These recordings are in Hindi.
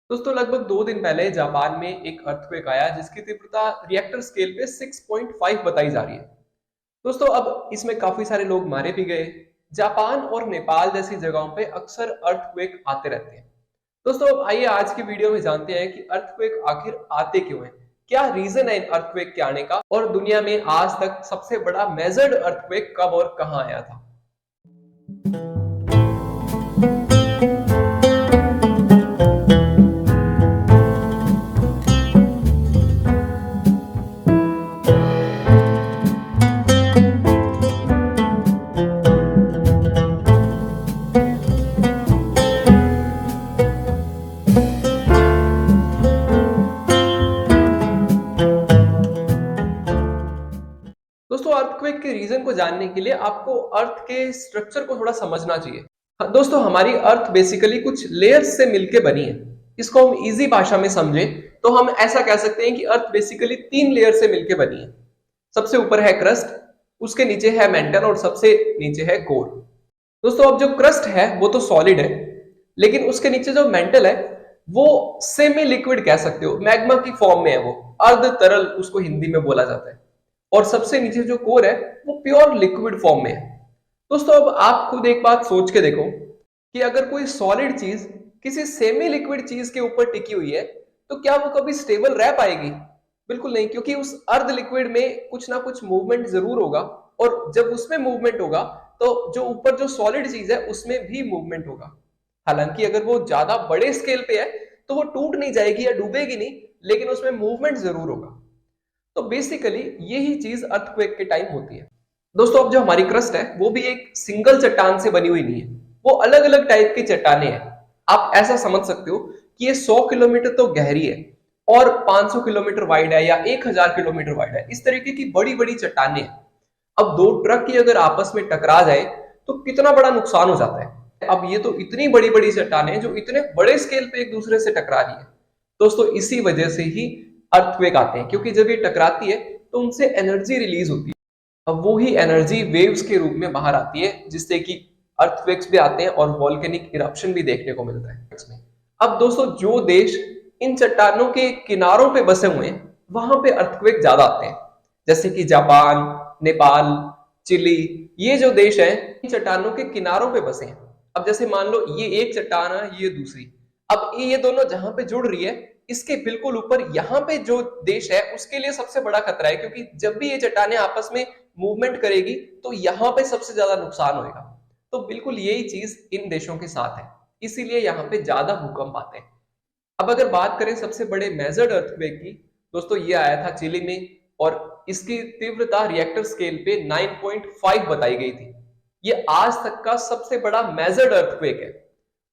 दोस्तों लगभग 2 दिन पहले जापान में एक अर्थक्वेक आया जिसकी तीव्रता रिएक्टर स्केल पे 6.5 बताई जा रही है। दोस्तों अब इसमें काफी सारे लोग मारे भी गए। जापान और नेपाल जैसी जगहों पे अक्सर अर्थक्वेक आते रहते हैं। दोस्तों अब आइए आज की वीडियो में जानते हैं कि अर्थक्वेक आखिर आते क्यों हैं, क्या रीजन है इन अर्थक्वेक के आने का और दुनिया में आज तक सबसे बड़ा मेजर्ड अर्थक्वेक कब और कहां आया था। दोस्तों अर्थक्वेक के रीजन को जानने के लिए आपको अर्थ के स्ट्रक्चर को थोड़ा समझना चाहिए। हाँ, दोस्तों हमारी अर्थ बेसिकली कुछ लेयर्स से मिलके बनी है। इसको हम इजी भाषा में समझें तो हम ऐसा कह सकते हैं कि अर्थ बेसिकली 3 लेयर से मिलके बनी है। सबसे ऊपर है क्रस्ट, उसके नीचे है मेंटल और सबसे नीचे है कोर। दोस्तों अब जो क्रस्ट है वो तो सॉलिड है, लेकिन उसके नीचे जो मेंटल है वो सेमी लिक्विड कह सकते हो, मैग्मा की फॉर्म में है, वो अर्ध तरल उसको हिंदी में बोला जाता है। और सबसे नीचे जो कोर है वो प्योर लिक्विड फॉर्म में है। दोस्तों अब आप खुद एक बात सोच के देखो कि अगर कोई सॉलिड चीज किसी सेमी लिक्विड चीज के ऊपर टिकी हुई है तो क्या वो कभी स्टेबल रह पाएगी? बिल्कुल नहीं, क्योंकि उस अर्ध लिक्विड में कुछ ना कुछ मूवमेंट जरूर होगा और जब उसमें मूवमेंट होगा तो जो ऊपर जो सॉलिड चीज है उसमें भी मूवमेंट होगा। हालांकि अगर वो ज्यादा बड़े स्केल पे है तो वो टूट नहीं जाएगी या डूबेगी नहीं, लेकिन उसमें मूवमेंट जरूर होगा। तो बेसिकली यही चीज अर्थक्वेक के टाइम होती है। दोस्तों अब जो हमारी क्रस्ट है वो भी एक सिंगल चट्टान से बनी हुई नहीं है, वो अलग अलग टाइप की चट्टाने हैं। आप ऐसा समझ सकते हो कि ये 100 किलोमीटर तो गहरी है और 500 किलोमीटर वाइड है या 1000 किलोमीटर वाइड है। इस तरीके की बड़ी बड़ी चट्टाने हैं। अब दो ट्रक की अगर आपस में टकरा जाए तो कितना बड़ा नुकसान हो जाता है। अब ये तो इतनी बड़ी बड़ी चट्टाने हैं जो इतने बड़े स्केल पे एक दूसरे से टकरा रही है। दोस्तों इसी वजह से ही अर्थक्वेक आते हैं, क्योंकि जब ये टकराती है तो उनसे एनर्जी रिलीज होती है। अब वो ही एनर्जी वेव्स के रूप में बाहर आती है, जिससे कि अर्थक्वेक्स भी आते हैं और वोल्केनिक इरप्शन भी देखने को मिलता है इसमें। अब दोस्तों जो देश इन चट्टानों के किनारों पे बसे हुए हैं वहां पे अर्थक्वेक ज्यादा आते हैं, जैसे कि जापान, नेपाल, चिली। ये जो देश है इन चट्टानों के किनारों पे बसे हैं। अब जैसे मान लो ये एक चट्टान है, ये दूसरी। अब ये दोनों जहां पे जुड़ रही है इसके बिल्कुल ऊपर यहाँ पे जो देश है उसके लिए सबसे बड़ा खतरा है, क्योंकि जब भी ये चट्टानें आपस में मूवमेंट करेगी तो यहाँ पे सबसे ज्यादा नुकसान होगा। तो बिल्कुल यही चीज इन देशों के साथ है, इसीलिए यहाँ पे ज्यादा भूकंप आते हैं। अब अगर बात करें सबसे बड़े मेजर्ड अर्थक्वेक की, दोस्तों ये आया था चिली में और इसकी तीव्रता रिएक्टर स्केल पे 9.5 बताई गई थी। ये आज तक का सबसे बड़ा मेजर्ड अर्थक्वेक है।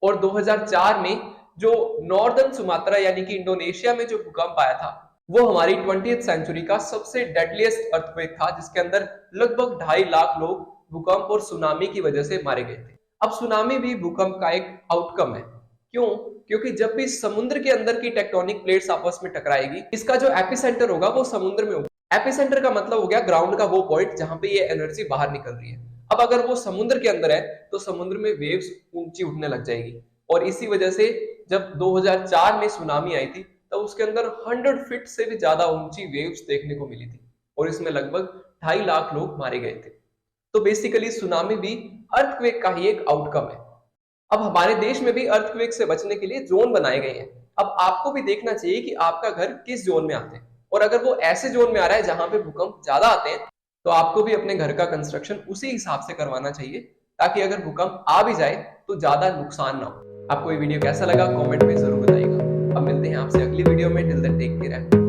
और 2004 में जो नॉर्दर्न सुमात्रा यानी कि इंडोनेशिया में जो भूकंप आया था वो हमारी 20th सेंचुरी का सबसे डेडलीस्ट अर्थक्वेक था, जिसके अंदर लगभग 2.5 लाख लोग भूकंप और सुनामी की वजह से मारे गए थे। अब सुनामी भी भूकंप का एक आउटकम है। क्यों? क्योंकि जब भी समुद्र के अंदर की टेक्टोनिक प्लेट्स आपस में टकराएगी, इसका जो एपिसेंटर होगा वो समुद्र में होगा। एपिसेंटर का मतलब हो गया ग्राउंड का वो पॉइंट जहां पे ये एनर्जी बाहर निकल रही है। अब अगर वो समुद्र के अंदर है तो समुद्र में वेव्स ऊंची उठने लग जाएगी। और इसी वजह से जब 2004 में सुनामी आई थी तो उसके अंदर 100 फीट से भी ज्यादा ऊंची वेव्स देखने को मिली थी और इसमें लगभग 2.5 लाख लोग मारे गए थे। तो बेसिकली सुनामी भी अर्थक्वेक का ही एक आउटकम है। अब हमारे देश में भी अर्थक्वेक से बचने के लिए जोन बनाए गए हैं। अब आपको भी देखना चाहिए कि आपका घर किस जोन में आते हैं, और अगर वो ऐसे जोन में आ रहा है जहां पे भूकंप ज्यादा आते हैं तो आपको भी अपने घर का कंस्ट्रक्शन उसी हिसाब से करवाना चाहिए, ताकि अगर भूकंप आ भी जाए तो ज्यादा नुकसान ना हो। आपको ये वीडियो कैसा लगा कमेंट में जरूर बताइएगा। अब मिलते हैं आपसे अगली वीडियो में। Till then take care.